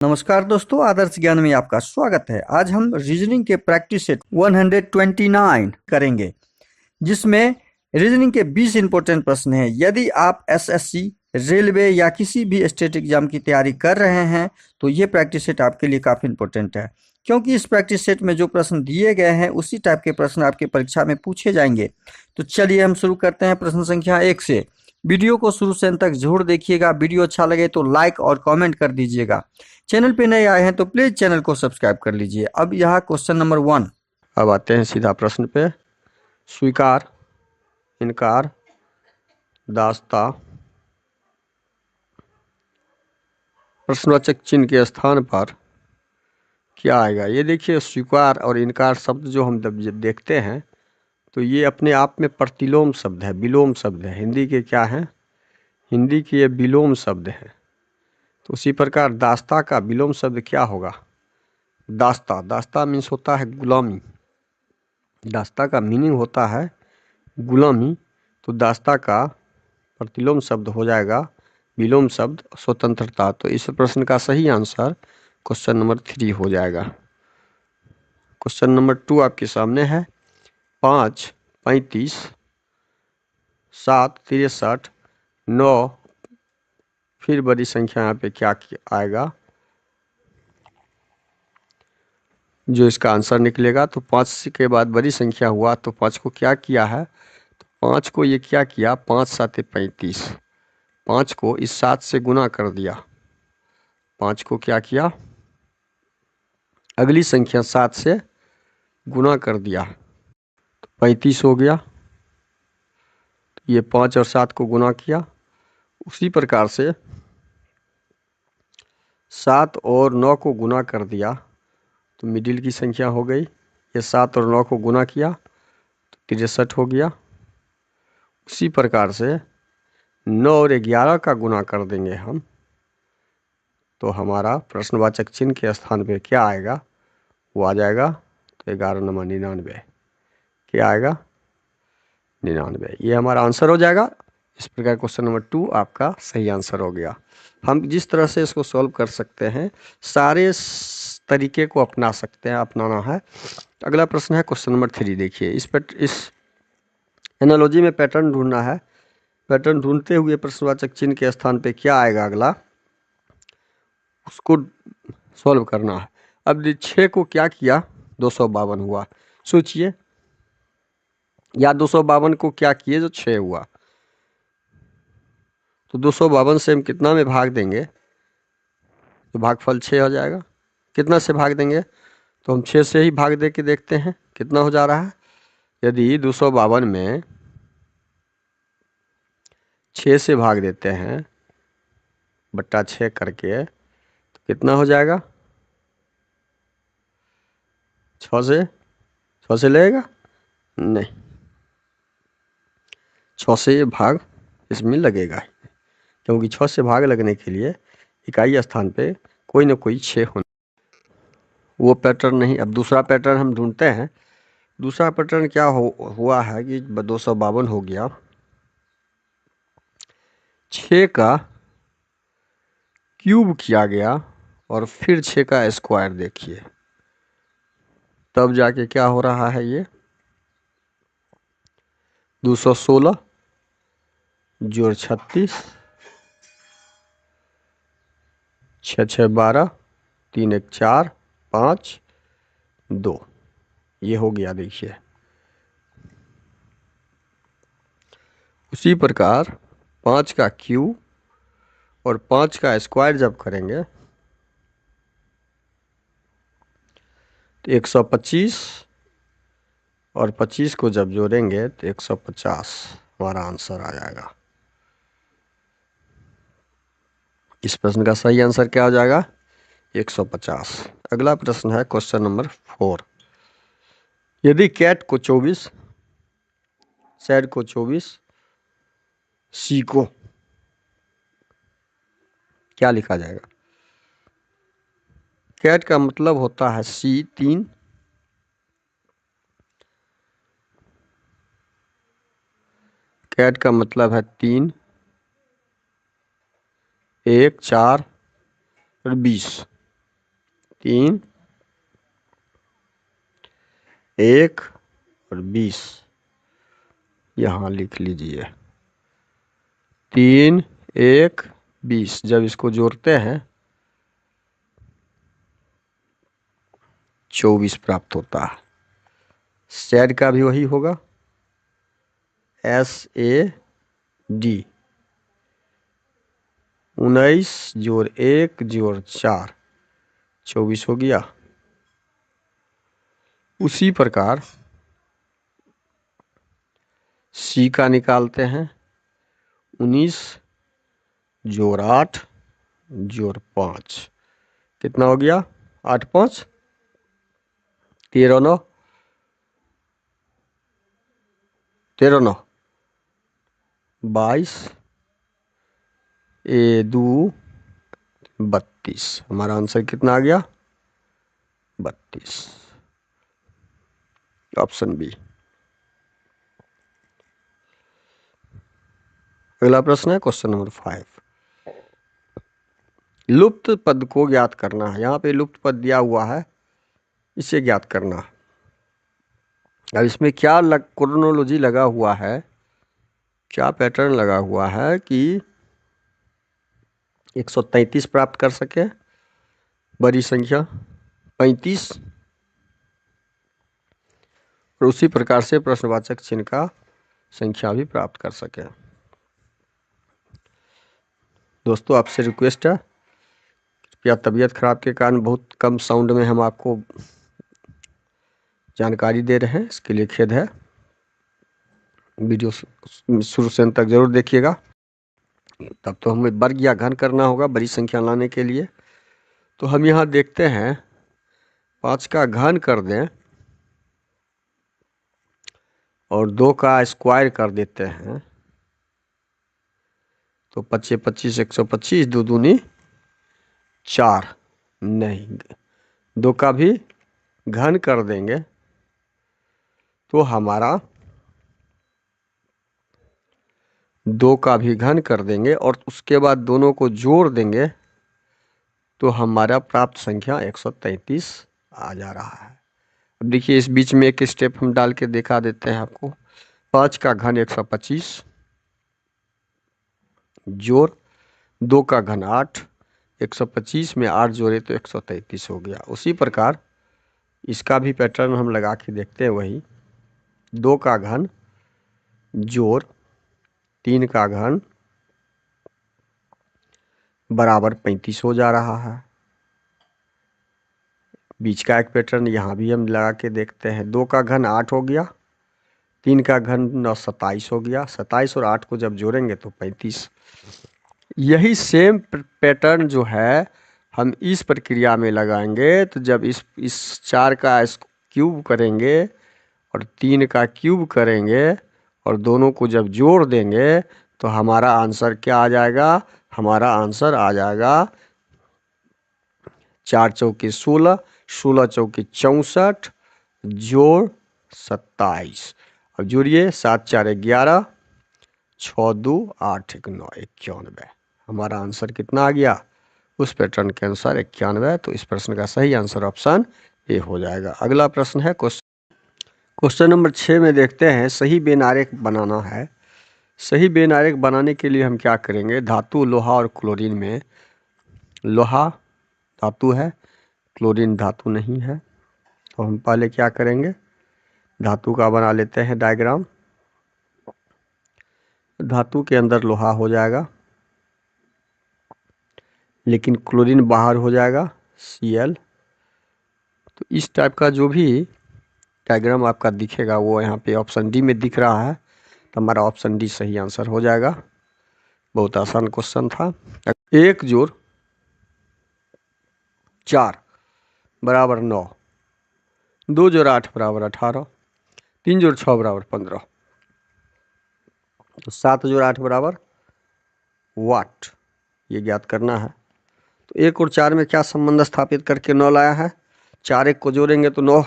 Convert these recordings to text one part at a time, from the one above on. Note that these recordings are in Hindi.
नमस्कार दोस्तों, आदर्श ज्ञान में आपका स्वागत है। आज हम रीजनिंग के प्रैक्टिस सेट 129 करेंगे, जिसमें रीजनिंग के 20 इंपॉर्टेंट प्रश्न हैं। यदि आप एसएससी, रेलवे या किसी भी स्टेट एग्जाम की तैयारी कर रहे हैं तो ये प्रैक्टिस सेट आपके लिए काफ़ी इंपॉर्टेंट है, क्योंकि इस प्रैक्टिस सेट में जो प्रश्न दिए गए हैं उसी टाइप के प्रश्न आपके परीक्षा में पूछे जाएंगे। तो चलिए हम शुरू करते हैं प्रश्न संख्या 1 से। वीडियो को शुरू से अंत तक जरूर देखिएगा। वीडियो अच्छा लगे तो लाइक और कमेंट कर दीजिएगा। चैनल पे नए आए हैं तो प्लीज चैनल को सब्सक्राइब कर लीजिए। अब यहाँ क्वेश्चन नंबर 1। अब आते हैं सीधा प्रश्न पे। स्वीकार, इनकार, दास्ता, प्रश्नवाचक चिन्ह के स्थान पर क्या आएगा? ये देखिए, स्वीकार और इनकार शब्द जो हम जब देखते हैं तो ये अपने आप में प्रतिलोम शब्द है, विलोम शब्द है। हिंदी के क्या हैं? हिंदी के ये विलोम शब्द हैं। तो उसी प्रकार दास्ता का विलोम शब्द क्या होगा? दास्ता। दास्ता मीन्स होता है गुलामी। दास्ता का मीनिंग होता है गुलामी। तो दास्ता का प्रतिलोम शब्द हो जाएगा विलोम शब्द स्वतंत्रता। तो इस प्रश्न का सही आंसर क्वेश्चन नंबर 3 हो जाएगा। क्वेश्चन नंबर 2 आपके सामने है। 5, 35, 7, 63, 9, फिर बड़ी संख्या यहाँ पे क्या आएगा जो इसका आंसर निकलेगा? तो 5 के बाद बड़ी संख्या हुआ तो 5 को क्या किया है? तो 5 को ये क्या किया? 5 7 35, 5 को इस 7 से गुना कर दिया। 5 को क्या किया? अगली संख्या 7 से गुना कर दिया तो 35 हो गया। ये 5 और 7 को गुना किया। उसी प्रकार से 7 और 9 को गुना कर दिया तो मिडिल की संख्या हो गई। ये 7 और 9 को गुना किया तो 63 हो गया। उसी प्रकार से 9 और 11 का गुना कर देंगे हम तो हमारा प्रश्नवाचक चिन्ह के स्थान पे क्या आएगा? वो आ जाएगा तो 11 नंबर 99। क्या आएगा? 99। ये हमारा आंसर हो जाएगा। इस प्रकार क्वेश्चन नंबर 2 आपका सही आंसर हो गया। हम जिस तरह से इसको सॉल्व कर सकते हैं, सारे तरीके को अपना सकते हैं, अपनाना है। अगला प्रश्न है क्वेश्चन नंबर 3। देखिए, इस एनालॉजी में पैटर्न ढूंढना है। पैटर्न ढूंढते हुए प्रश्नवाचक चिन्ह के स्थान पे क्या आएगा अगला, उसको सॉल्व करना है। अब 6 को क्या किया? 252 हुआ। सोचिए, या 252 को क्या किए जो 6 हुआ? तो 252 से हम कितना में भाग देंगे तो भागफल 6 हो जाएगा। कितना से भाग देंगे? तो हम 6 से ही भाग दे के देखते हैं कितना हो जा रहा है। यदि 252 में 6 से भाग देते हैं बट्टा 6 करके तो कितना हो जाएगा? 6 से लगेगा? नहीं, 6 से ये भाग इसमें लगेगा ही, क्योंकि 6 से भाग लगने के लिए इकाई स्थान पे कोई ना कोई 6 होना। वो पैटर्न नहीं। अब दूसरा पैटर्न हम ढूंढते हैं। दूसरा पैटर्न क्या हुआ है कि 252 हो गया, 6 का क्यूब किया गया और फिर 6 का स्क्वायर। देखिए तब जाके क्या हो रहा है। ये 216 जोड़ 36, 6 6 12, 3 1 4, 5 2, ये हो गया। देखिए उसी प्रकार 5 का क्यूब और 5 का स्क्वायर जब करेंगे तो 125 और 25 को जब जोड़ेंगे तो 150 हमारा आंसर आ जाएगा। इस प्रश्न का सही आंसर क्या हो जाएगा? 150। अगला प्रश्न है क्वेश्चन नंबर 4। यदि कैट को 24, सैड को 24, सी को क्या लिखा जाएगा? कैट का मतलब होता है सी 3, कैट का मतलब है 3, 1, 4 और 20। 3, 1 और 20 यहाँ लिख लीजिए। 3, 1, 20 जब इसको जोड़ते हैं 24 प्राप्त होता है। सैड का भी वही होगा, SAD 19 जोड़ 1 जोड़ 4 24 हो गया। उसी प्रकार C का निकालते हैं, 19 जोड़ 8 जोड़ 5 कितना हो गया? 8 5 13 9 13 9 22 ए 2 32। हमारा आंसर कितना आ गया? 32, ऑप्शन बी। अगला प्रश्न है क्वेश्चन नंबर 5। लुप्त पद को ज्ञात करना है। यहाँ पे लुप्त पद दिया हुआ है, इसे ज्ञात करना। अब इसमें क्या क्रोनोलॉजी लगा हुआ है, क्या पैटर्न लगा हुआ है कि 133 प्राप्त कर सके, बड़ी संख्या 35, और उसी प्रकार से प्रश्नवाचक चिन्ह का संख्या भी प्राप्त कर सके। दोस्तों आपसे रिक्वेस्ट है, कृपया तबीयत खराब के कारण बहुत कम साउंड में हम आपको जानकारी दे रहे हैं, इसके लिए खेद है। वीडियो शुरू से अंत तक जरूर देखिएगा, तब तो हमें वर्ग या घन करना होगा बड़ी संख्या लाने के लिए। तो हम यहाँ देखते हैं 5 का घन कर दें और 2 का स्क्वायर कर देते हैं तो 25 25 125, 2 दूनी 4। नहीं, 2 का भी घन कर देंगे तो हमारा 2 का भी घन कर देंगे और उसके बाद दोनों को जोड़ देंगे तो हमारा प्राप्त संख्या 133 आ जा रहा है। अब देखिए इस बीच में एक स्टेप हम डाल के दिखा देते हैं आपको। 5 का घन 125 जोड़ 2 का घन 8, 125 में 8 जोड़े तो 133 हो गया। उसी प्रकार इसका भी पैटर्न हम लगा के देखते हैं वही। 2 का घन जोड़ 3 का घन बराबर 35 हो जा रहा है। बीच का एक पैटर्न यहाँ भी हम लगा के देखते हैं। 2 का घन 8 हो गया, 3 का घन 9 27 हो गया। 27 और 8 को जब जोड़ेंगे तो 35। यही सेम पैटर्न जो है हम इस प्रक्रिया में लगाएंगे। तो जब इस 4 का क्यूब करेंगे और 3 का क्यूब करेंगे और दोनों को जब जोड़ देंगे तो हमारा आंसर क्या आ जाएगा? हमारा आंसर आ जाएगा 4 चौके 16, 16 चौके 64 जोड़ 27। अब जोड़िए 7 4 11, 6 2 8 1 9 91। हमारा आंसर कितना आ गया? उस पैटर्न के अनुसार 91। तो इस प्रश्न का सही आंसर ऑप्शन ए हो जाएगा। अगला प्रश्न है क्वेश्चन नंबर 6 में देखते हैं सही बेनारेख बनाना है। सही बेनारेख बनाने के लिए हम क्या करेंगे? धातु, लोहा और क्लोरीन में लोहा धातु है, क्लोरीन धातु नहीं है। तो हम पहले क्या करेंगे? धातु का बना लेते हैं डायग्राम। धातु के अंदर लोहा हो जाएगा लेकिन क्लोरीन बाहर हो जाएगा, Cl। तो इस टाइप का जो भी डायग्राम आपका दिखेगा वो यहाँ पे ऑप्शन डी में दिख रहा है। तो हमारा ऑप्शन डी सही आंसर हो जाएगा। बहुत आसान क्वेश्चन था। 1 जोड़ 4 बराबर 9, 2 जोड़ 8 बराबर 18, 3 जोड़ 6 बराबर 15, तो 7 जोड़ 8 बराबर वाट, ये ज्ञात करना है। तो 1 और 4 में क्या संबंध स्थापित करके 9 लाया है? 4 1 को जोड़ेंगे तो 9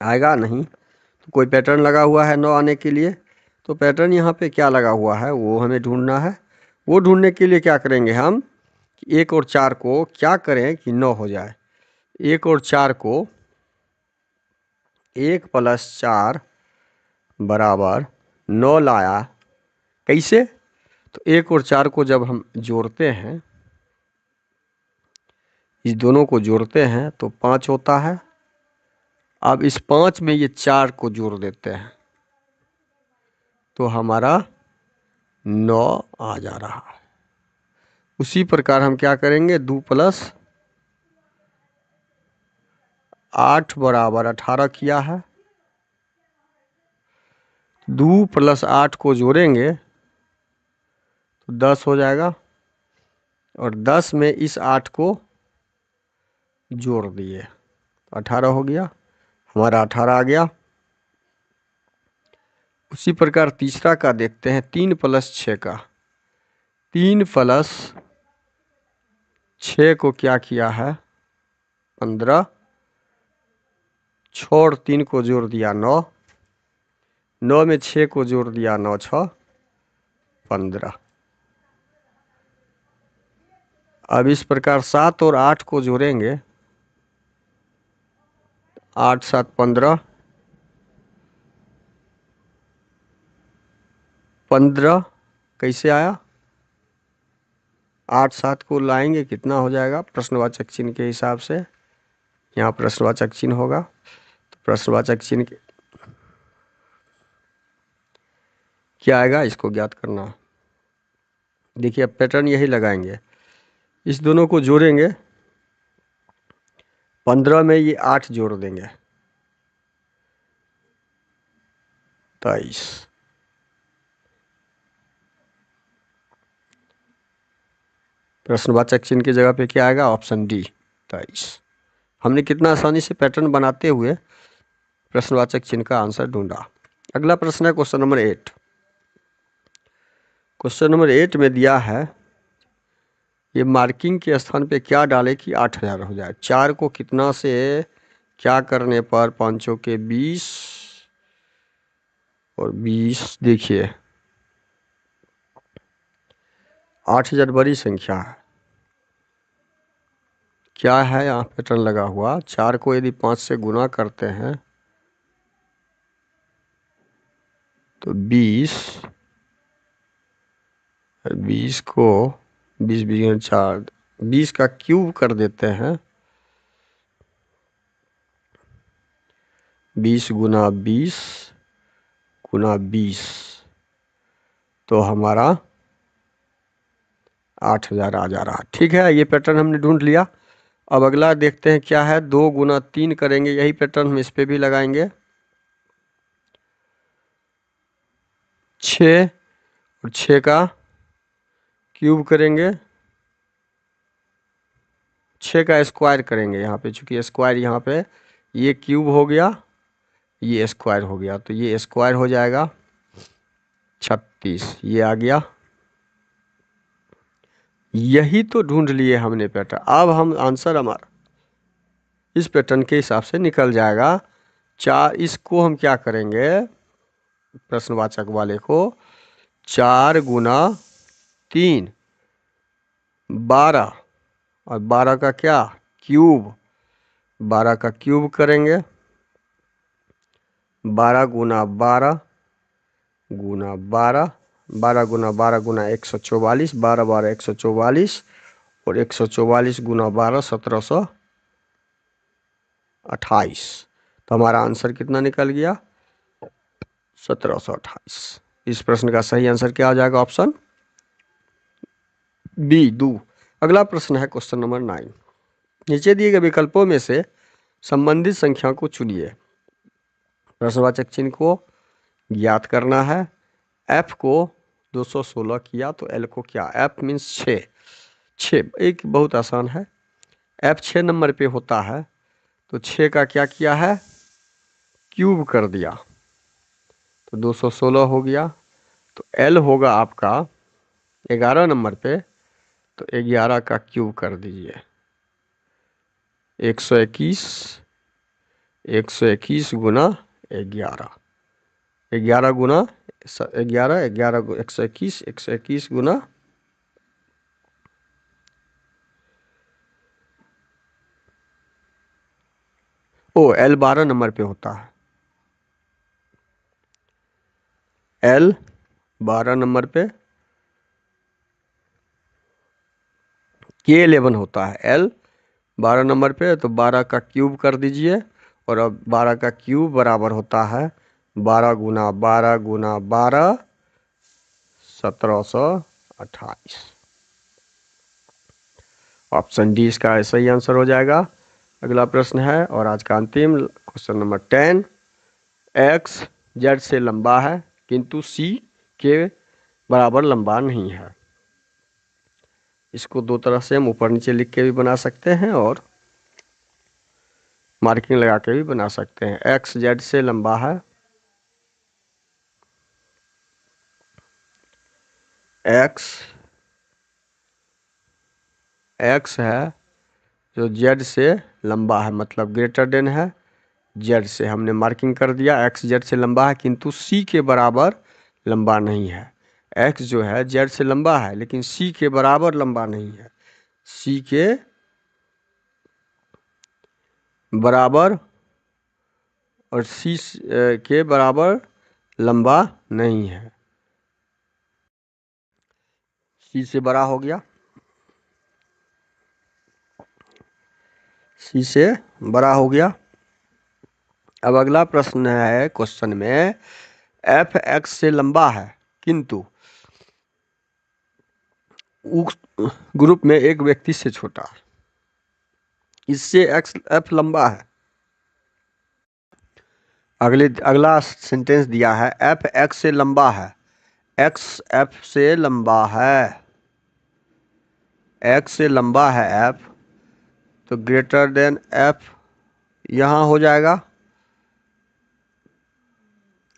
आएगा नहीं। तो कोई पैटर्न लगा हुआ है 9 आने के लिए। तो पैटर्न यहाँ पे क्या लगा हुआ है वो हमें ढूंढना है। वो ढूंढने के लिए क्या करेंगे हम? 1 और 4 को क्या करें कि 9 हो जाए। 1 और 4 को 1 + 4 बराबर 9 लाया। कैसे? तो 1 और 4 को जब हम जोड़ते हैं, इस दोनों को जोड़ते हैं तो 5 होता है। अब इस 5 में ये 4 को जोड़ देते हैं तो हमारा 9 आ जा रहा है। उसी प्रकार हम क्या करेंगे, 2 + 8 बराबर 18 किया है। 2 + 8 को जोड़ेंगे तो 10 हो जाएगा और 10 में इस 8 को जोड़ दिए 18 हो गया, हमारा 18 आ गया। उसी प्रकार तीसरा का देखते हैं, 3 + 6 का। 3 + 6 को क्या किया है, 15, छोड़ 3 को जोड़ दिया 9, 9 में 6 को जोड़ दिया 9 × 6 = 15। अब इस प्रकार 7 और 8 को जोड़ेंगे, 8 × 7 = 15, 15 कैसे आया, 8 7 को लाएंगे कितना हो जाएगा, प्रश्नवाचक चिन्ह के हिसाब से यहाँ प्रश्नवाचक चिन्ह होगा। तो प्रश्नवाचक चिन्ह क्या आएगा, इसको ज्ञात करना। देखिए अब पैटर्न यही लगाएंगे, इस दोनों को जोड़ेंगे, 15 में ये 8 जोड़ देंगे 23, प्रश्नवाचक चिन्ह की जगह पे क्या आएगा, ऑप्शन डी 23। हमने कितना आसानी से पैटर्न बनाते हुए प्रश्नवाचक चिन्ह का आंसर ढूंढा। अगला प्रश्न है क्वेश्चन नंबर 8। क्वेश्चन नंबर 8 में दिया है, ये मार्किंग के स्थान पे क्या डाले कि 8000 हो जाए। 4 को कितना से क्या करने पर 5 के 20 और 20, देखिए 8000 बड़ी संख्या है, क्या है यहाँ पैटर्न लगा हुआ। 4 को यदि 5 से गुना करते हैं तो 20, 20 को 20 × 4, 20 का क्यूब कर देते हैं, 20 × 20 × 20 तो हमारा 8000 आ जा रहा। ठीक है, ये पैटर्न हमने ढूंढ लिया। अब अगला देखते हैं क्या है, 2 × 3 करेंगे, यही पैटर्न हम इस पे भी लगाएंगे। 6 और 6 का क्यूब करेंगे, 6 का स्क्वायर करेंगे यहाँ पे, चूंकि स्क्वायर यहाँ पे ये क्यूब हो गया, ये स्क्वायर हो गया, तो ये स्क्वायर हो जाएगा 36, ये आ गया। यही तो ढूंढ लिए हमने पैटर्न। अब हम आंसर हमारा इस पैटर्न के हिसाब से निकल जाएगा। 4, इसको हम क्या करेंगे, प्रश्नवाचक वाले को 4 × 3 12 और 12 का क्या क्यूब, 12 का क्यूब करेंगे, 12 × 12 × 12, 12 × 12 × 144, 12 12 144 और 144 × 12 1728। तो हमारा आंसर कितना निकल गया, 1728। इस प्रश्न का सही आंसर क्या आ जाएगा, ऑप्शन बी 2। अगला प्रश्न है क्वेश्चन नंबर 9। नीचे दिए गए विकल्पों में से संबंधित संख्या को चुनिए। प्रश्नवाचक चिन्ह को ज्ञात करना है। एफ को 216 किया तो एल को क्या, एफ मीन्स 6, एक बहुत आसान है। एफ 6 नंबर पे होता है तो 6 का क्या किया है, क्यूब कर दिया तो 216 हो गया। तो एल होगा आपका 11 नंबर पे, तो 11 का क्यूब कर दीजिए 121, 121 × 11, 11 × 11, 11 121, 121 × L 12 नंबर पे होता है, L 12 नंबर पे, K 11 होता है, L 12 नंबर पे, तो 12 का क्यूब कर दीजिए, और अब 12 का क्यूब बराबर होता है 12 गुना 12 गुना 12, 1728। ऑप्शन डी इसका सही आंसर हो जाएगा। अगला प्रश्न है और आज का अंतिम क्वेश्चन नंबर 10। एक्स जेड से लंबा है किंतु सी के बराबर लंबा नहीं है। इसको दो तरह से हम ऊपर नीचे लिख के भी बना सकते हैं और मार्किंग लगा के भी बना सकते हैं। एक्स जेड से लंबा है, एक्स है जो जेड से लंबा है, मतलब ग्रेटर देन है जेड से, हमने मार्किंग कर दिया। एक्स जेड से लंबा है किंतु सी के बराबर लंबा नहीं है। एक्स जो है जेड से लंबा है लेकिन सी के बराबर लंबा नहीं है, सी के बराबर और सी के बराबर लंबा नहीं है। सी से बड़ा हो गया, सी से बड़ा हो गया। अब अगला प्रश्न है क्वेश्चन में, एफ एक्स से लंबा है किंतु उस ग्रुप में एक व्यक्ति से छोटा है, इससे एक्स एफ लंबा है। अगला सेंटेंस दिया है, एफ एक्स से लंबा है, एक्स एफ से लंबा है, एक्स से लंबा है एफ, तो ग्रेटर देन एफ यहां हो जाएगा।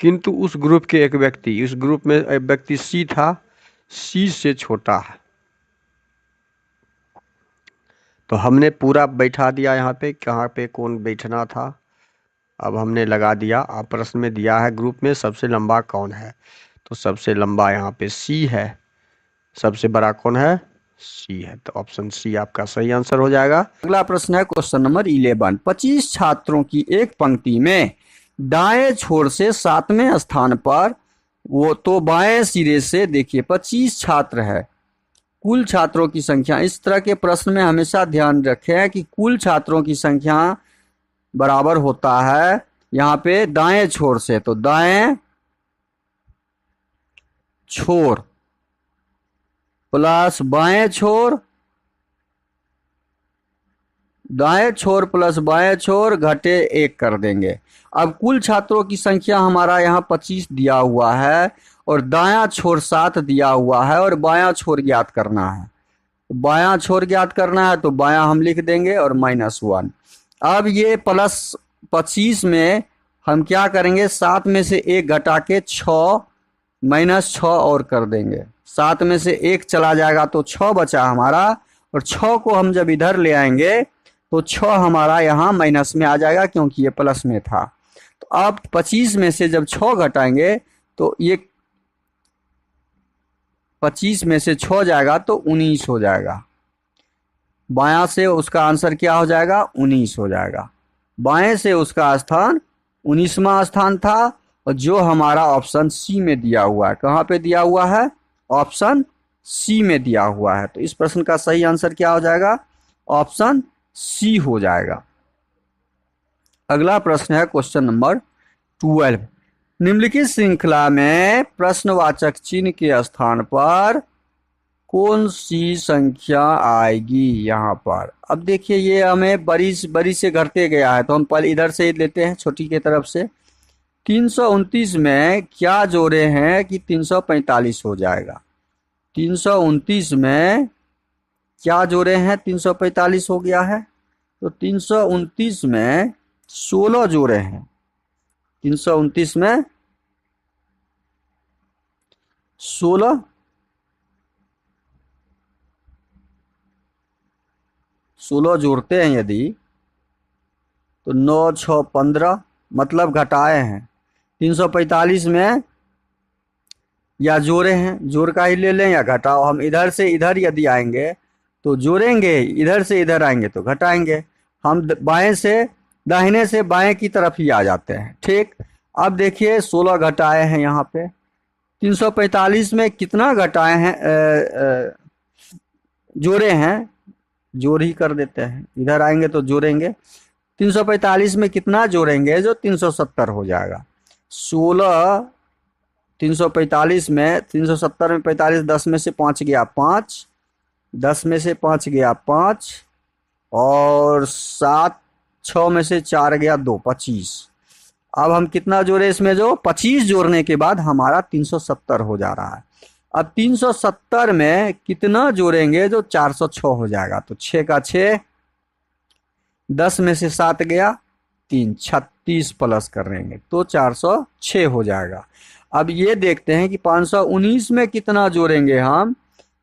किंतु उस ग्रुप के एक व्यक्ति, इस ग्रुप में एक व्यक्ति सी था, सी से छोटा है, तो हमने पूरा बैठा दिया यहाँ पे, कहाँ पे कौन बैठना था अब हमने लगा दिया। आप प्रश्न में दिया है ग्रुप में सबसे लंबा कौन है, तो सबसे लंबा यहाँ पे सी है, सबसे बड़ा कौन है, सी है, तो ऑप्शन सी आपका सही आंसर हो जाएगा। अगला प्रश्न है क्वेश्चन नंबर 11। 25 छात्रों की एक पंक्ति में दाएं छोर से 7वें स्थान पर, वो तो बाएं सिरे से देखिए 25 छात्र है, कुल छात्रों की संख्या। इस तरह के प्रश्न में हमेशा ध्यान रखें कि कुल छात्रों की संख्या बराबर होता है यहाँ पे दाएं छोर से, तो दाएं छोर प्लस बाएं छोर, दाएं छोर प्लस बाएं छोर घटे 1 कर देंगे। अब कुल छात्रों की संख्या हमारा यहाँ 25 दिया हुआ है और दायां छोर 7 दिया हुआ है और बायां छोर ज्ञात करना है। बायां छोर ज्ञात करना है तो बायां हम लिख देंगे और -1। अब ये प्लस 25 में हम क्या करेंगे, 7 में से 1 घटा के 6 -6 और कर देंगे। 7 में से 1 चला जाएगा तो 6 बचा हमारा, और 6 को हम जब इधर ले आएंगे तो 6 हमारा यहाँ माइनस में आ जाएगा क्योंकि ये प्लस में था। तो अब 25 में से जब 6 घटाएंगे तो ये 25 में से 6 जाएगा तो 19 हो जाएगा। बायां से उसका आंसर क्या हो जाएगा, 19 हो जाएगा। बाएं से उसका स्थान 19वां स्थान था, और जो हमारा ऑप्शन सी में दिया हुआ है, कहाँ पे दिया हुआ है, ऑप्शन सी में दिया हुआ है। तो इस प्रश्न का सही आंसर क्या हो जाएगा, ऑप्शन सी हो जाएगा। अगला प्रश्न है क्वेश्चन नंबर 12। निम्नलिखित श्रृंखला में प्रश्नवाचक चिन्ह के स्थान पर कौन सी संख्या आएगी यहाँ पर। अब देखिए ये हमें बड़ी से घटते गया है, तो हम पहले इधर से लेते हैं छोटी की तरफ से। 329 में क्या जोड़े हैं कि 345 हो जाएगा। 329 में क्या जोड़े हैं, 345 हो गया है, तो 329 में 16 जोड़े हैं। 329 में 16 जोड़ते हैं यदि, तो 9 6 15, मतलब घटाए हैं। 345 में या जोड़े हैं, जोड़ का ही ले लें या घटाओ। हम इधर से इधर यदि आएंगे तो जोड़ेंगे, इधर से इधर आएंगे तो घटाएंगे। हम बाएं से दाहिने से बाएं की तरफ ही आ जाते हैं। ठीक, अब देखिए 16 घटाए हैं यहाँ पे। 345 में कितना घटाए हैं, जोड़े हैं, जोड़ ही कर देते हैं, इधर आएंगे तो जोड़ेंगे। 345 में कितना जोड़ेंगे, जो 370 हो जाएगा। 16 345 में 370 में 45, 10 में से 5 गया 5, 10 में से 5 गया 5, और 7, 6 में से 4 गया 2, 25। अब हम कितना जोड़े इसमें, जो 25 जोड़ने के बाद हमारा 370 हो जा रहा है। अब 370 में कितना जोड़ेंगे, जो 406 हो जाएगा। तो 6 का 6, 10 में से 7 गया 3, 36 प्लस करेंगे तो 406 हो जाएगा। अब ये देखते हैं कि 519 में कितना जोड़ेंगे हम,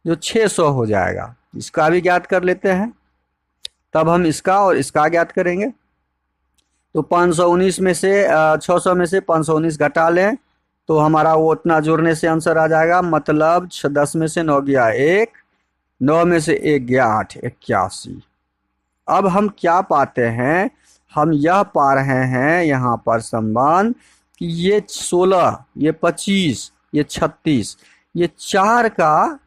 जो 600 हो जाएगा। इसका भी ज्ञात कर लेते हैं, तब हम इसका और इसका ज्ञात करेंगे। तो 519 में से 600 में से 519 घटा लें तो हमारा वो उतना जोड़ने से आंसर आ जाएगा। मतलब 10 में से 9 गया 1, 9 में से 1 गया 8, 81। अब हम क्या पाते हैं, हम यह पा रहे हैं यहाँ पर संबंध कि ये 16, ये 25, ये 36, ये 4 का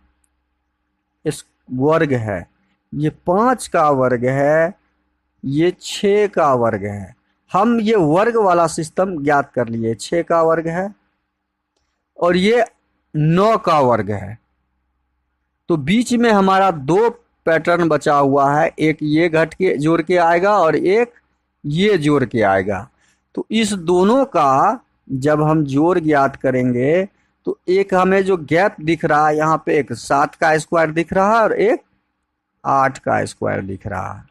इस वर्ग है, ये 5 का वर्ग है, ये 6 का वर्ग है। हम ये वर्ग वाला सिस्टम ज्ञात कर लिए, 6 का वर्ग है और ये 9 का वर्ग है। तो बीच में हमारा 2 पैटर्न बचा हुआ है, एक ये घट के जोड़ के आएगा और एक ये जोड़ के आएगा। तो इस दोनों का जब हम जोड़ ज्ञात करेंगे तो एक हमें जो गैप दिख रहा है यहाँ पे, एक 7 का स्क्वायर दिख रहा है और एक 8 का स्क्वायर दिख रहा है।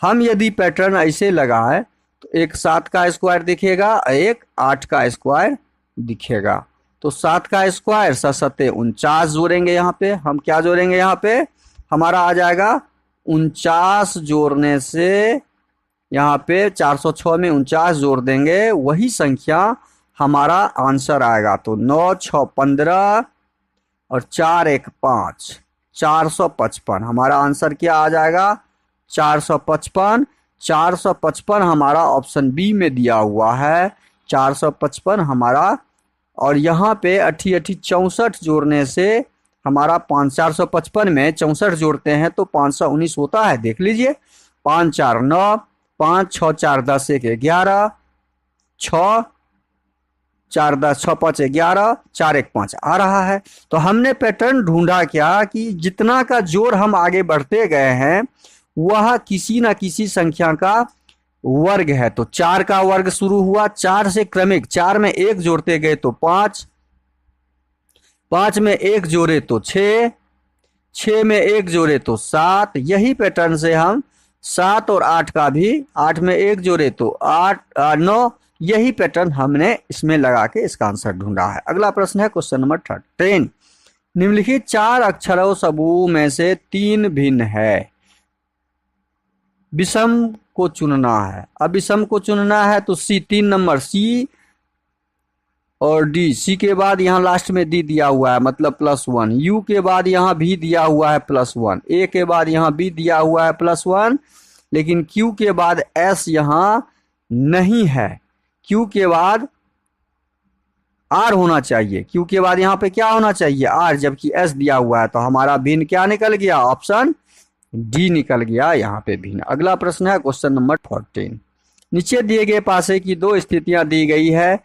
हम यदि पैटर्न ऐसे लगाएं तो एक 7 का स्क्वायर दिखेगा, एक 8 का स्क्वायर दिखेगा। तो 7 का स्क्वायर 7 7 49 जोड़ेंगे। यहाँ पे हम क्या जोड़ेंगे, यहाँ पे हमारा आ जाएगा 49 जोड़ने से यहाँ पे 406 में 49 जोड़ देंगे, वही संख्या हमारा आंसर आएगा। तो 9 6 15 और 4 1 5, 455 हमारा आंसर क्या आ जाएगा, 455। 455 हमारा ऑप्शन बी में दिया हुआ है, 455 हमारा। और यहाँ पे 8 8 64 जोड़ने से हमारा 455 में 64 जोड़ते हैं तो 519 होता है। देख लीजिए, 5 4 9, 5 6 4 10 1 11, 6 4 10 6 5 11, 4 1 5 आ रहा है। तो हमने पैटर्न ढूंढा क्या कि जितना का जोड़ हम आगे बढ़ते गए हैं वह किसी न किसी संख्या का वर्ग है। तो 4 का वर्ग शुरू हुआ, 4 से क्रमिक, 4 में 1 जोड़ते गए तो 5, 5 में 1 जोड़े तो 6, 6 में 1 जोड़े तो 7। यही पैटर्न से हम 7 और 8 का भी, 8 में 1 जोड़े तो 8 9, यही पैटर्न हमने इसमें लगा के इसका आंसर ढूंढा है। अगला प्रश्न है क्वेश्चन नंबर 13। निम्नलिखित 4 अक्षरों समूह में से 3 भिन्न है, विषम को चुनना है। अब विषम को चुनना है तो सी, 3 नंबर सी और डी। सी के बाद यहाँ लास्ट में डी दिया हुआ है, मतलब +1। यू के बाद यहाँ भी दिया हुआ है +1। ए के बाद यहाँ बी दिया हुआ है +1, लेकिन क्यू के बाद एस यहाँ नहीं है। क्यू के बाद आर होना चाहिए, क्यू के बाद यहाँ पे क्या होना चाहिए, आर, जबकि एस दिया हुआ है। तो हमारा भिन्न क्या निकल गया, ऑप्शन डी निकल गया यहाँ पे भिन्न। अगला प्रश्न है क्वेश्चन नंबर 14। नीचे दिए गए पासे की 2 स्थितियां दी गई है,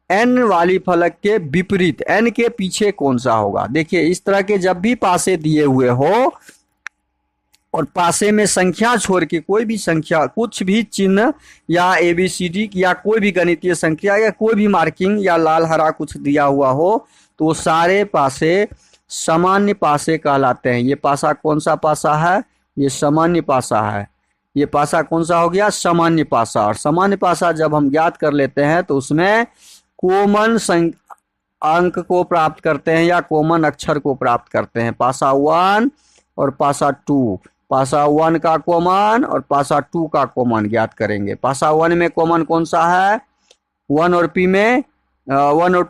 एन वाली फलक के विपरीत एन के पीछे कौन सा होगा। देखिए, इस तरह के जब भी पासे दिए हुए हो और पासे में संख्या छोड़ के कोई भी संख्या, कुछ भी चिन्ह या ABCD या कोई भी गणितीय संख्या या कोई भी मार्किंग या लाल हरा कुछ दिया हुआ हो तो वो सारे पासे सामान्य पासे कहलाते हैं। ये पासा कौन सा पासा है, ये सामान्य पासा है। ये पासा कौन सा हो गया, सामान्य पासा। और सामान्य पासा जब हम ज्ञात कर लेते हैं तो उसमें कॉमन अंक को प्राप्त करते हैं या कॉमन अक्षर को प्राप्त करते हैं। पासा 1 और पासा 2, पासा 1 का कॉमन और पासा 2 का कॉमन ज्ञात करेंगे। पासा 1 में कॉमन कौन सा है, 1 और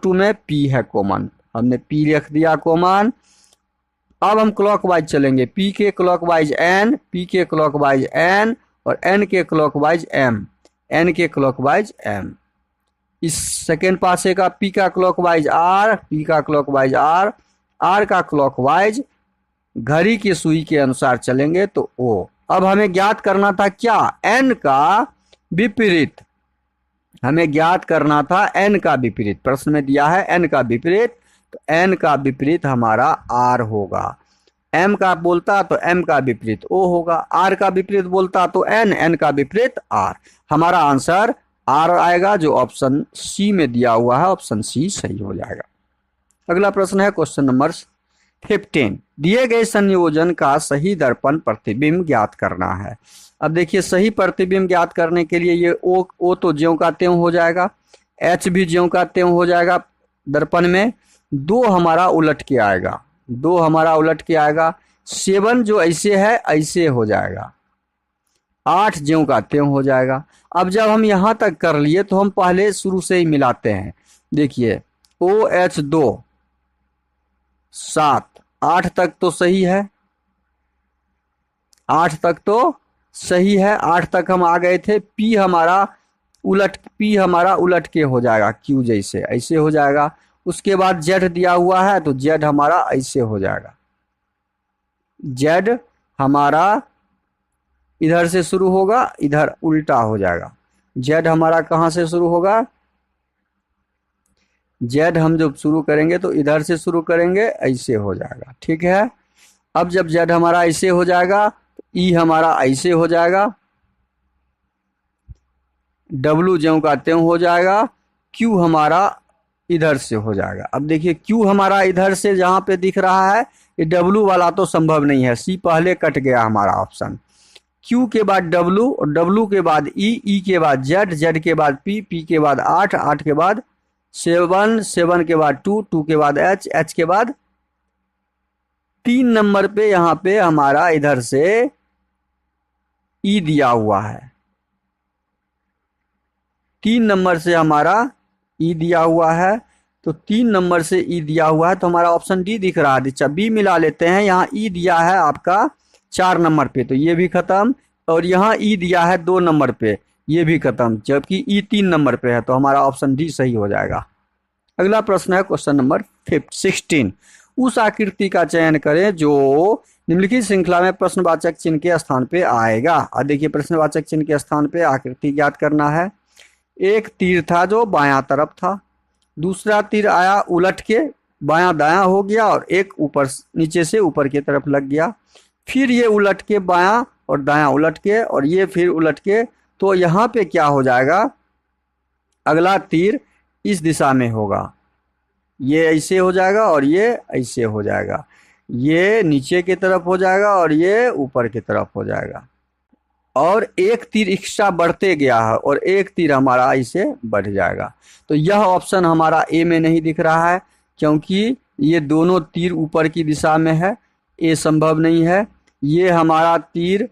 2 में P है कॉमन, हमने P रख दिया कॉमन। अब हम क्लॉकवाइज चलेंगे, P के क्लॉकवाइज N, P के क्लॉकवाइज N और N के क्लॉकवाइज M। एन के क्लॉकवाइज एम। इस सेकेंड पासे का पी का क्लॉकवाइज आर, पी का क्लॉकवाइज आर, आर का क्लॉकवाइज घड़ी की सुई के अनुसार चलेंगे तो ओ। अब हमें ज्ञात करना था क्या, एन का विपरीत। हमें ज्ञात करना था एन का विपरीत। प्रश्न में दिया है एन का विपरीत, तो एन का विपरीत हमारा आर होगा। एम का बोलता तो एम का विपरीत ओ होगा, आर का विपरीत बोलता तो एन, एन का विपरीत आर। हमारा आंसर आर आएगा, जो ऑप्शन सी में दिया हुआ है, ऑप्शन सी सही हो जाएगा। अगला प्रश्न है क्वेश्चन नंबर 15। दिए गए संयोजन का सही दर्पण प्रतिबिंब ज्ञात करना है। अब देखिए, सही प्रतिबिंब ज्ञात करने के लिए ये ओ तो ज्यों का त्यों हो जाएगा, एच भी ज्यों का त्यों हो जाएगा दर्पण में। दो हमारा उलट के आएगा, दो हमारा उलट के आएगा। 7 जो ऐसे है ऐसे हो जाएगा, 8 ज्यों का त्यों हो जाएगा। अब जब हम यहां तक कर लिए तो हम पहले शुरू से ही मिलाते हैं। देखिए OH2 7, 8 तक तो सही है, 8 तक तो सही है, 8 तक हम आ गए थे। पी हमारा उलट के हो जाएगा, क्यू जैसे ऐसे हो जाएगा। उसके बाद जेड दिया हुआ है तो जेड हमारा ऐसे हो जाएगा, जेड हमारा इधर से शुरू होगा, इधर उल्टा हो जाएगा। जेड हमारा कहाँ से शुरू होगा, जेड हम जब शुरू करेंगे तो इधर से शुरू करेंगे, ऐसे हो जाएगा, ठीक है। अब जब जेड हमारा ऐसे हो जाएगा तो ई हमारा ऐसे हो जाएगा, डब्लू ज्यों का त्यों हो जाएगा, क्यू हमारा इधर से हो जाएगा। अब देखिए क्यू हमारा इधर से जहां पे दिख रहा है, ये डब्लू वाला तो संभव नहीं है, सी पहले कट गया हमारा ऑप्शन। क्यू के बाद डब्लू, और डब्लू के बाद ई के बाद जेड, जेड के बाद पी के बाद 8, 8 के बाद 7, 7 के बाद 2, 2 के बाद एच के बाद 3 नंबर पे यहाँ पे हमारा इधर से ई दिया हुआ है, 3 नंबर से हमारा ई दिया हुआ है। तो 3 नंबर से ई दिया हुआ है तो हमारा ऑप्शन डी दिख रहा है। अच्छा बी मिला लेते हैं, यहाँ ई दिया है आपका 4 नंबर पे तो ये भी खत्म, और यहाँ ई दिया है 2 नंबर पे, ये भी खत्म, जबकि ई 3 नंबर पे है तो हमारा ऑप्शन डी सही हो जाएगा। अगला प्रश्न है क्वेश्चन नंबर 16। उस आकृति का चयन करें जो निम्नलिखित श्रृंखला में प्रश्नवाचक चिन्ह के स्थान पे आएगा। और देखिए प्रश्नवाचक चिन्ह के स्थान पे आकृति ज्ञात करना है। एक तीर था जो बायां तरफ था, दूसरा तीर आया उलट के बायां दायां हो गया, और एक ऊपर नीचे से ऊपर की तरफ लग गया। फिर ये उलट के बायां और दायां उलट के, और ये फिर उलट के, तो यहाँ पे क्या हो जाएगा, अगला तीर इस दिशा में होगा, ये ऐसे हो जाएगा और ये ऐसे हो जाएगा, ये नीचे की तरफ हो जाएगा और ये ऊपर की तरफ हो जाएगा, और एक तीर एक्स्ट्रा बढ़ते गया है और एक तीर हमारा ऐसे बढ़ जाएगा। तो यह ऑप्शन हमारा ए में नहीं दिख रहा है, क्योंकि ये दोनों तीर ऊपर की दिशा में है, ए संभव नहीं है। ये हमारा तीर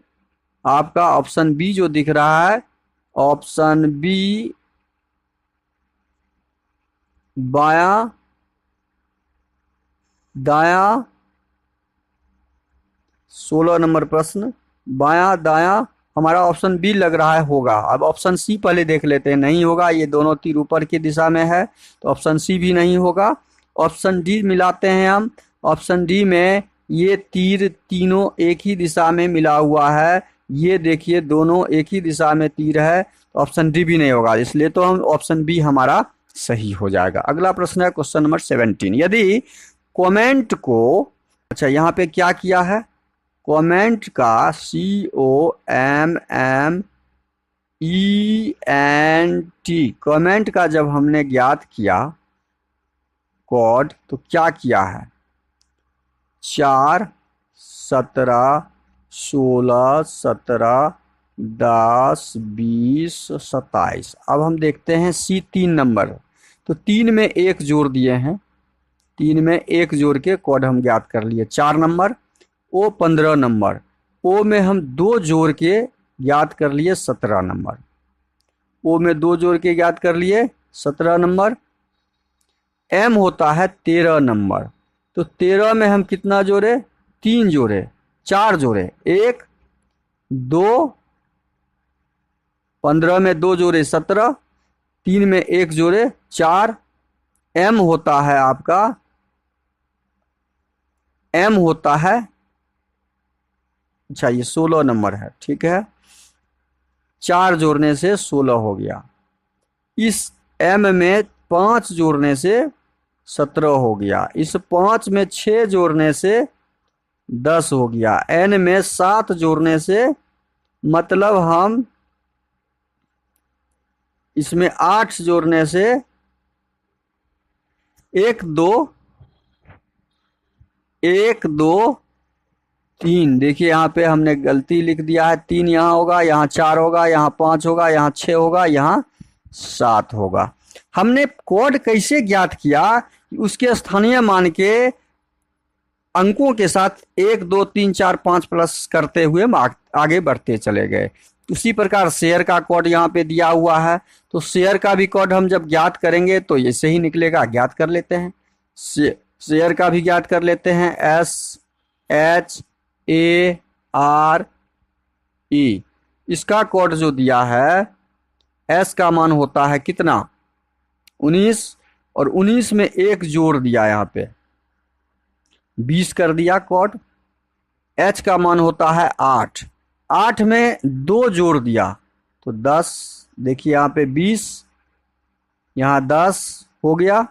आपका ऑप्शन बी जो दिख रहा है, ऑप्शन बी बायां दायां, 16 नंबर प्रश्न, बायां दायां हमारा ऑप्शन बी लग रहा है होगा। अब ऑप्शन सी पहले देख लेते हैं, नहीं होगा, ये दोनों तीर ऊपर की दिशा में है तो ऑप्शन सी भी नहीं होगा। ऑप्शन डी मिलाते हैं हम, ऑप्शन डी में ये तीर तीनों एक ही दिशा में मिला हुआ है, ये देखिए दोनों एक ही दिशा में तीर है, तो ऑप्शन डी भी नहीं होगा, इसलिए तो हम ऑप्शन बी हमारा सही हो जाएगा। अगला प्रश्न है क्वेश्चन नंबर 17। यदि कमेंट को, अच्छा यहाँ पे क्या किया है, कमेंट का COMMENT, कमेंट का जब हमने ज्ञात किया कोड तो क्या किया है, 4 17 16 17 10 20 27। अब हम देखते हैं सी 3 नंबर, तो 3 में 1 जोड़ दिए हैं, 3 में 1 जोड़ के कोड हम ज्ञात कर लिए 4 नंबर। ओ 15 नंबर, ओ में हम 2 जोड़ के ज्ञात कर लिए 17 नंबर, ओ में 2 जोड़ के ज्ञात कर लिए 17 नंबर। एम होता है 13 नंबर, तो 13 में हम कितना जोड़े, 3 जोड़े, 4 जोड़े, 1 2 15 में 2 जोड़े 17, 3 में 1 जोड़े 4, m होता है आपका, m होता है, अच्छा ये 16 नंबर है, ठीक है, 4 जोड़ने से 16 हो गया। इस m में 5 जोड़ने से 17 हो गया। इस 5 में 6 जोड़ने से 10 हो गया। n में 7 जोड़ने से मतलब हम इसमें 8 जोड़ने से 1 2 1 2 3, देखिए यहाँ पे हमने गलती लिख दिया है, 3 यहाँ होगा, यहाँ 4 होगा, यहाँ 5 होगा, यहाँ 6 होगा, यहाँ 7 होगा। हमने कोड कैसे ज्ञात किया? उसके स्थानीय मान के अंकों के साथ 1 2 3 4 5 प्लस करते हुए आगे बढ़ते चले गए। उसी प्रकार शेयर का कोड यहाँ पे दिया हुआ है, तो शेयर का भी कोड हम जब ज्ञात करेंगे तो ऐसे ही निकलेगा। ज्ञात कर लेते हैं, शेयर का भी ज्ञात कर लेते हैं। SHARE, इसका कोड जो दिया है, S का मान होता है कितना? 19, और 19 में 1 जोड़ दिया, यहाँ पे 20 कर दिया कोड। H का मान होता है 8, 8 में 2 जोड़ दिया तो 10, देखिए यहाँ पे 20, यहाँ 10 हो गया।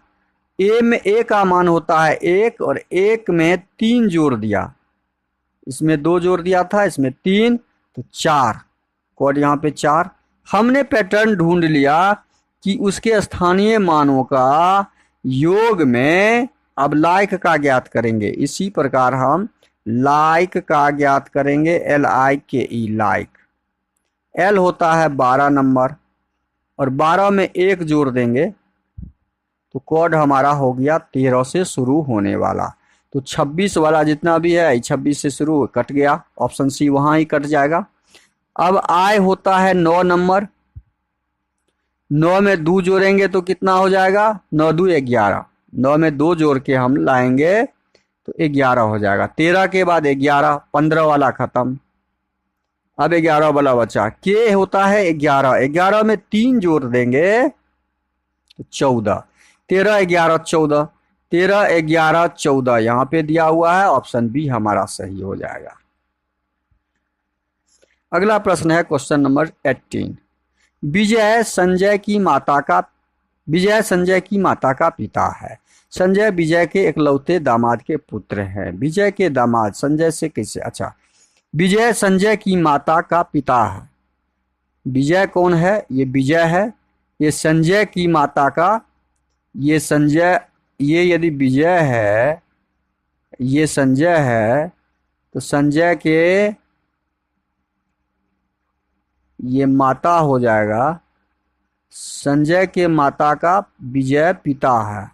A में A का मान होता है 1, और 1 में 3 जोड़ दिया, इसमें 2 जोड़ दिया था, इसमें 3, तो 4, कोड यहाँ पे 4। हमने पैटर्न ढूंढ लिया कि उसके स्थानीय मानों का योग में अब लाइक का ज्ञात करेंगे। इसी प्रकार हम लाइक का ज्ञात करेंगे, LIKE, लाइक। L होता है 12 नंबर, और 12 में 1 जोड़ देंगे तो कोड हमारा हो गया 13 से शुरू होने वाला। तो 26 वाला जितना भी है 26 से शुरू, कट गया, ऑप्शन सी वहां ही कट जाएगा। अब I होता है 9 नंबर, 9 में 2 जोड़ेंगे तो कितना हो जाएगा? 9 2 11, 9 में 2 जोड़ के हम लाएंगे तो 11 हो जाएगा। 13 के बाद 11, 15 वाला खत्म, अब 11 वाला बचा। K होता है 11, 11 में 3 जोड़ देंगे तो 14, 13 11 14, 13 11 14 यहाँ पे दिया हुआ है, ऑप्शन बी हमारा सही हो जाएगा। अगला प्रश्न है क्वेश्चन नंबर 18। विजय संजय की माता का पिता है। संजय विजय के इकलौते दामाद के पुत्र हैं। विजय के दामाद संजय से कैसे, अच्छा, विजय संजय की माता का पिता है। विजय कौन है? ये विजय है। ये संजय की माता का, ये संजय, ये यदि विजय है, ये संजय है, तो संजय के ये माता हो जाएगा। संजय के माता का विजय पिता है,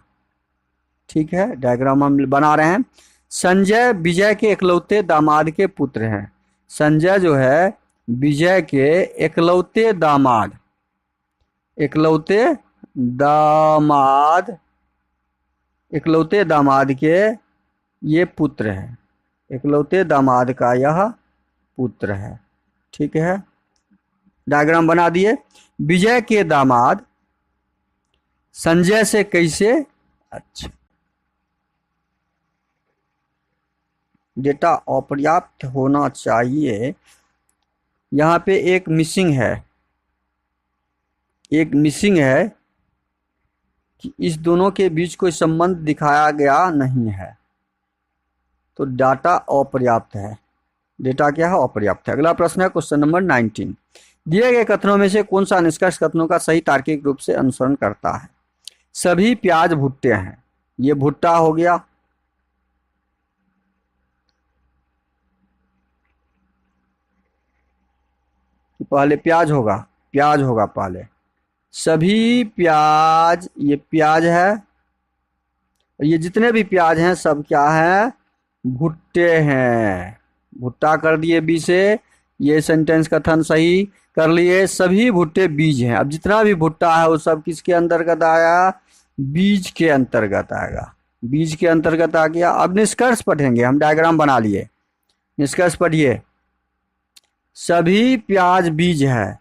ठीक है। डायग्राम हम बना रहे हैं। संजय विजय के इकलौते दामाद के पुत्र हैं। संजय जो है विजय के इकलौते दामाद, इकलौते दामाद के ये पुत्र है। इकलौते दामाद का यह पुत्र है, ठीक है। डायग्राम बना दिए। विजय के दामाद संजय से कैसे, अच्छा, डेटा अपर्याप्त होना चाहिए। यहाँ पे एक मिसिंग है, कि इस दोनों के बीच कोई संबंध दिखाया गया नहीं है, तो डाटा अपर्याप्त है। डेटा क्या है? अपर्याप्त है। अगला प्रश्न है क्वेश्चन नंबर 19। दिए गए कथनों में से कौन सा निष्कर्ष कथनों का सही तार्किक रूप से अनुसरण करता है? सभी प्याज भुट्टे हैं, ये भुट्टा हो गया। पहले प्याज होगा पहले। सभी प्याज, ये प्याज है, ये जितने भी प्याज हैं सब क्या है? भुट्टे हैं। भुट्टा कर दिए बी से, ये सेंटेंस कथन सही कर लिए। सभी भुट्टे बीज हैं। अब जितना भी भुट्टा है वो सब किसके अंतर्गत आया? बीज के अंतर्गत आएगा। बीज के अंतर्गत आ गया। अब निष्कर्ष पढ़ेंगे, हम डायग्राम बना लिए। निष्कर्ष पढ़िए। सभी प्याज बीज है,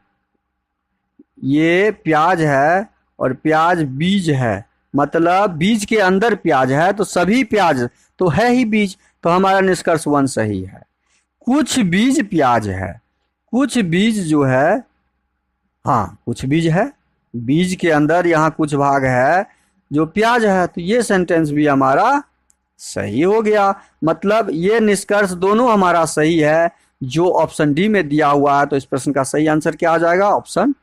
ये प्याज है और प्याज बीज है, मतलब बीज के अंदर प्याज है, तो सभी प्याज तो है ही बीज, तो हमारा निष्कर्ष 1 सही है। कुछ बीज प्याज है, कुछ बीज जो है, हाँ कुछ बीज है, बीज के अंदर यहाँ कुछ भाग है जो प्याज है, तो ये सेंटेंस भी हमारा सही हो गया। मतलब ये निष्कर्ष दोनों हमारा सही है जो ऑप्शन डी में दिया हुआ है। तो इस प्रश्न का सही आंसर क्या आ जाएगा? ऑप्शन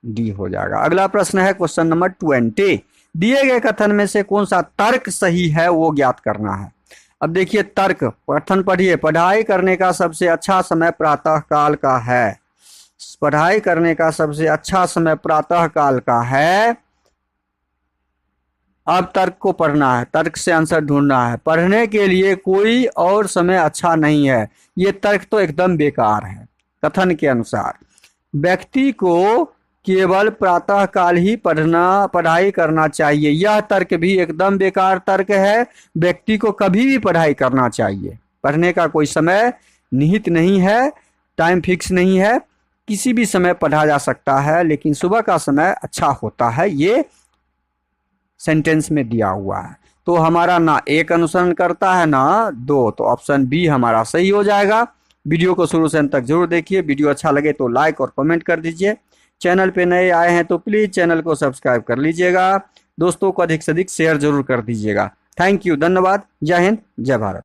डी हो जाएगा। अगला प्रश्न है क्वेश्चन नंबर 20। दिए गए कथन में से कौन सा तर्क सही है वो ज्ञात करना है। अब देखिए तर्क, कथन पढ़िए। पढ़ाई करने का सबसे अच्छा समय प्रातः काल का है। पढ़ाई करने का सबसे अच्छा समय प्रातः काल का है। अब तर्क को पढ़ना है, तर्क से आंसर ढूंढना है। पढ़ने के लिए कोई और समय अच्छा नहीं है, ये तर्क तो एकदम बेकार है। कथन के अनुसार व्यक्ति को केवल प्रातः काल ही पढ़ाई करना चाहिए, यह तर्क भी एकदम बेकार तर्क है। व्यक्ति को कभी भी पढ़ाई करना चाहिए। पढ़ने का कोई समय निहित नहीं है, टाइम फिक्स नहीं है, किसी भी समय पढ़ा जा सकता है, लेकिन सुबह का समय अच्छा होता है, ये सेंटेंस में दिया हुआ है। तो हमारा ना एक अनुसरण करता है ना 2, तो ऑप्शन बी हमारा सही हो जाएगा। वीडियो को शुरू से अंत तक जरूर देखिए। वीडियो अच्छा लगे तो लाइक और कमेंट कर दीजिए। चैनल पे नए आए हैं तो प्लीज़ चैनल को सब्सक्राइब कर लीजिएगा। दोस्तों को अधिक से अधिक शेयर जरूर कर दीजिएगा। थैंक यू, धन्यवाद। जय हिंद, जय भारत।